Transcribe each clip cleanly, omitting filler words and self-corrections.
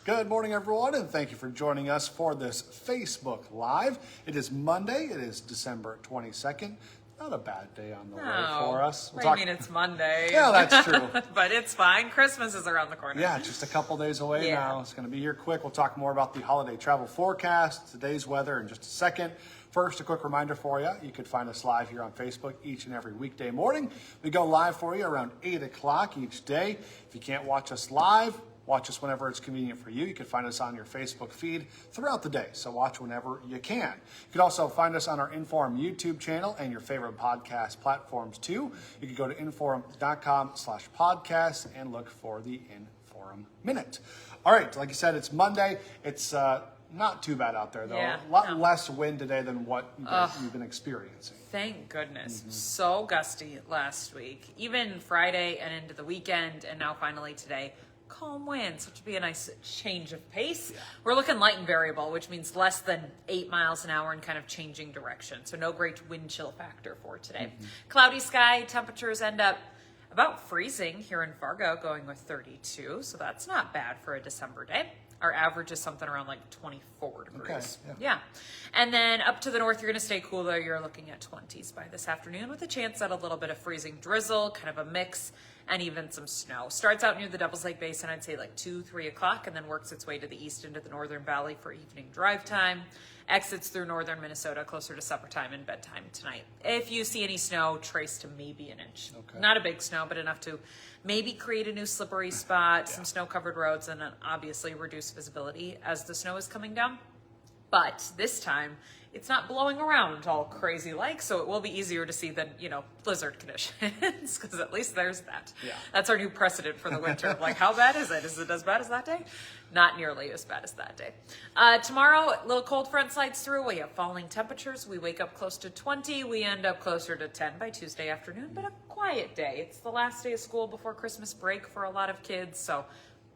Good morning, everyone, and thank you for joining us for this Facebook Live. It is Monday. It is December 22nd. Not a bad day on the way for us. I mean, it's Monday. Yeah, that's true. But it's fine. Christmas is around the corner. Yeah, just a couple days away now. It's going to be here quick. We'll talk more about the holiday travel forecast, today's weather in just a second. First, a quick reminder for you. You can find us live here on Facebook each and every weekday morning. We go live for you around 8 o'clock each day. If you can't watch us live, watch us whenever it's convenient for you. You can find us on your Facebook feed throughout the day, so watch whenever you can. You can also find us on our Inforum YouTube channel and your favorite podcast platforms too. You can go to inforum.com/podcast and look for the Inforum Minute. All right, like you said, it's Monday. It's not too bad out there, though. Yeah, a lot less wind today than what you've been experiencing. Thank goodness. So gusty last week, even Friday and into the weekend, and now finally today. Calm winds, which would be a nice change of pace. Yeah. We're looking light and variable, which means less than 8 miles an hour and kind of changing direction. So no great wind chill factor for today. Cloudy sky, temperatures end up about freezing here in Fargo, going with 32. So that's not bad for a December day. Our average is something around like 24 degrees. Okay, yeah. And then up to the north, you're going to stay cool, though. You're looking at 20s by this afternoon with a chance at a little bit of freezing drizzle, kind of a mix, and even some snow. Starts out near the Devils Lake Basin, I'd say like 2-3 o'clock, and then works its way to the east into the northern valley for evening drive time. Exits through northern Minnesota closer to supper time and bedtime tonight. If you see any snow, trace to maybe an inch. Okay. Not a big snow, but enough to maybe create a new slippery spot, some snow-covered roads, and then obviously reduce visibility as the snow is coming down. But this time, it's not blowing around all crazy like, so it will be easier to see than, blizzard conditions, because at least there's that. Yeah. That's our new precedent for the winter. Like, how bad is it? Is it as bad as that day? Not nearly as bad as that day. Tomorrow, a little cold front slides through. We have falling temperatures. We wake up close to 20. We end up closer to 10 by Tuesday afternoon, but a quiet day. It's the last day of school before Christmas break for a lot of kids, so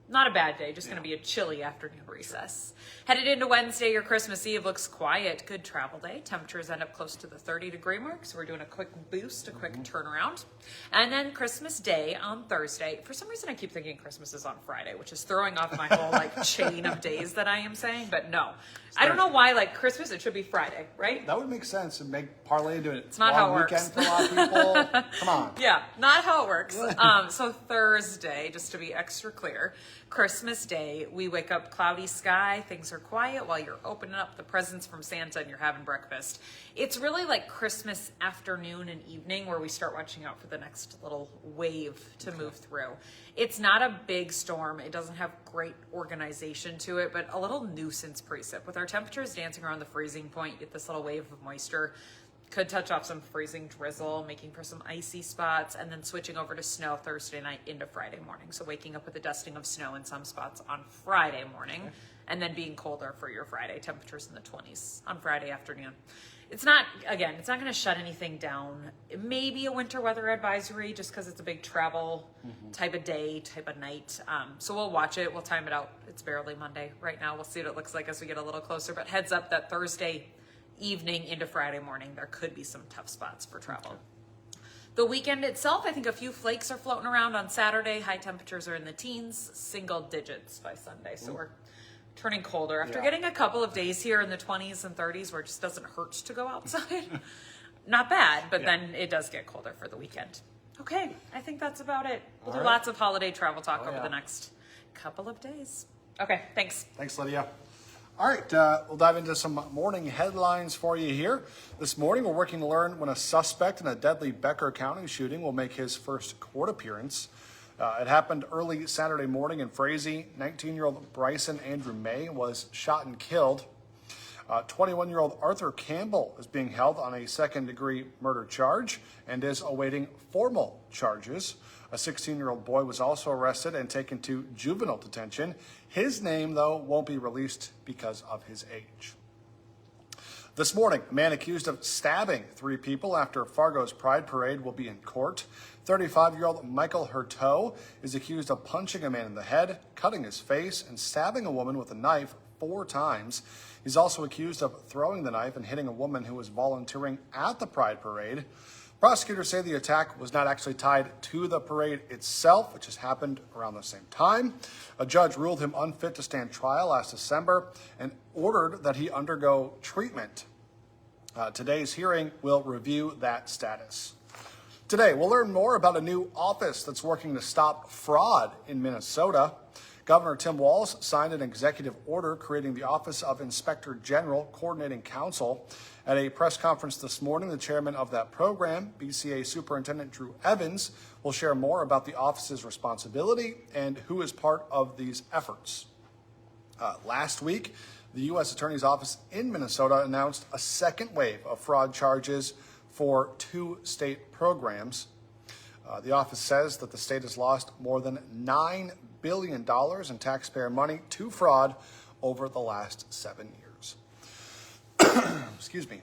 not a bad day, just going to be a chilly afternoon recess. Headed into Wednesday, your Christmas Eve looks quiet. Good travel day. Temperatures end up close to the 30-degree mark, so we're doing a quick boost, a quick turnaround. And then Christmas Day on Thursday. For some reason, I keep thinking Christmas is on Friday, which is throwing off my whole chain of days that I am saying, but no. I don't know why, Christmas, it should be Friday, right? That would make sense and make parlay into it. It's not how it works. Weekend for a lot of people. Come on. Yeah, not how it works. So Thursday, just to be extra clear, Christmas Day, we wake up cloudy sky, things are quiet while you're opening up the presents from Santa and you're having breakfast. It's really like Christmas afternoon and evening where we start watching out for the next little wave to move through. It's not a big storm. It doesn't have great organization to it, but a little nuisance precip. With our temperatures dancing around the freezing point, you get this little wave of moisture. Could touch off some freezing drizzle, making for some icy spots, and then switching over to snow Thursday night into Friday morning. So waking up with a dusting of snow in some spots on Friday morning, and then being colder for your Friday, temperatures in the 20s on Friday afternoon. It's not going to shut anything down. Maybe a winter weather advisory just because it's a big travel type of day, type of night. So we'll watch it. We'll time it out. It's barely Monday right now. We'll see what it looks like as we get a little closer. But heads up that Thursday evening into Friday morning, there could be some tough spots for travel. Okay. The weekend itself, I think a few flakes are floating around on Saturday. High temperatures are in the teens, single digits by Sunday. So we're turning colder after getting a couple of days here in the 20s and 30s where it just doesn't hurt to go outside. Not bad, but then it does get colder for the weekend. Okay, I think that's about it. We'll do lots of holiday travel talk over the next couple of days. Okay, thanks. Thanks, Lydia. All right, we'll dive into some morning headlines for you here. This morning, we're working to learn when a suspect in a deadly Becker County shooting will make his first court appearance. It happened early Saturday morning in Frazee. 19-year-old Bryson Andrew May was shot and killed. 21-year-old Arthur Campbell is being held on a second-degree murder charge and is awaiting formal charges. A 16-year-old boy was also arrested and taken to juvenile detention. His name, though, won't be released because of his age. This morning, a man accused of stabbing 3 people after Fargo's Pride Parade will be in court. 35-year-old Michael Hurteau is accused of punching a man in the head, cutting his face, and stabbing a woman with a knife 4 times. He's also accused of throwing the knife and hitting a woman who was volunteering at the Pride Parade. Prosecutors say the attack was not actually tied to the parade itself, which has happened around the same time. A judge ruled him unfit to stand trial last December and ordered that he undergo treatment. Today's hearing will review that status. Today, we'll learn more about a new office that's working to stop fraud in Minnesota. Governor Tim Walz signed an executive order creating the Office of Inspector General Coordinating Counsel. At a press conference this morning, the chairman of that program, BCA Superintendent Drew Evans, will share more about the office's responsibility and who is part of these efforts. Last week, the U.S. Attorney's Office in Minnesota announced a second wave of fraud charges for 2 state programs. The office says that the state has lost more than $9 billion in taxpayer money to fraud over the last 7 years. Excuse me.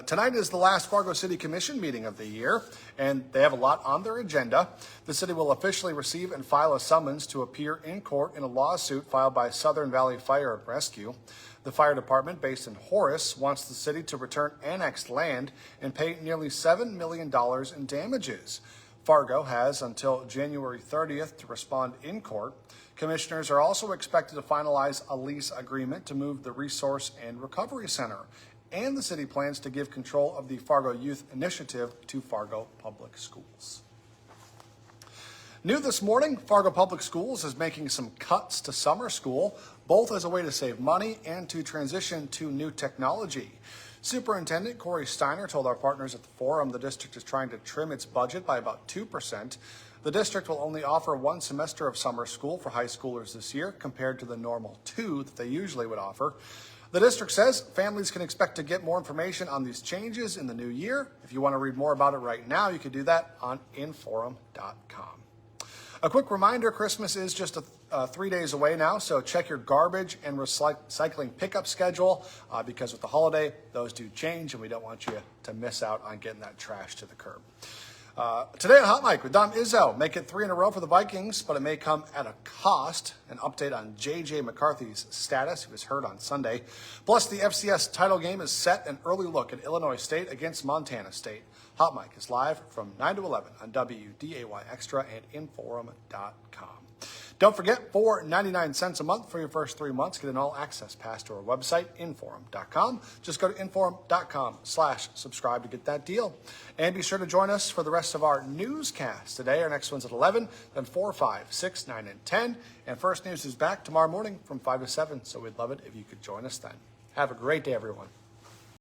Tonight is the last Fargo City Commission meeting of the year, and they have a lot on their agenda. The city will officially receive and file a summons to appear in court in a lawsuit filed by Southern Valley Fire and Rescue. The fire department, based in Horace, wants the city to return annexed land and pay nearly $7 million in damages. Fargo has until January 30th to respond in court. Commissioners are also expected to finalize a lease agreement to move the Resource and Recovery Center. And the city plans to give control of the Fargo Youth Initiative to Fargo Public Schools. New this morning, Fargo Public Schools is making some cuts to summer school, both as a way to save money and to transition to new technology. Superintendent Corey Steiner told our partners at the forum the district is trying to trim its budget by about 2%. The district will only offer 1 semester of summer school for high schoolers this year compared to the normal 2 that they usually would offer. The district says families can expect to get more information on these changes in the new year. If you want to read more about it right now, you can do that on inforum.com. A quick reminder, Christmas is just 3 days away now, so check your garbage and recycling pickup schedule because with the holiday, those do change, and we don't want you to miss out on getting that trash to the curb. Today on Hot Mic with Dom Izzo, make it 3 in a row for the Vikings, but it may come at a cost. An update on J.J. McCarthy's status, who was hurt on Sunday. Plus, the FCS title game is set, an early look at Illinois State against Montana State. Hot Mic is live from 9 to 11 on WDAY Extra and Inforum.com. Don't forget, for 99 cents a month for your first 3 months, get an all-access pass to our website, Inforum.com. Just go to Inforum.com/subscribe to get that deal. And be sure to join us for the rest of our newscasts today. Our next one's at 11, then 4, 5, 6, 9, and 10. And First News is back tomorrow morning from 5 to 7, so we'd love it if you could join us then. Have a great day, everyone.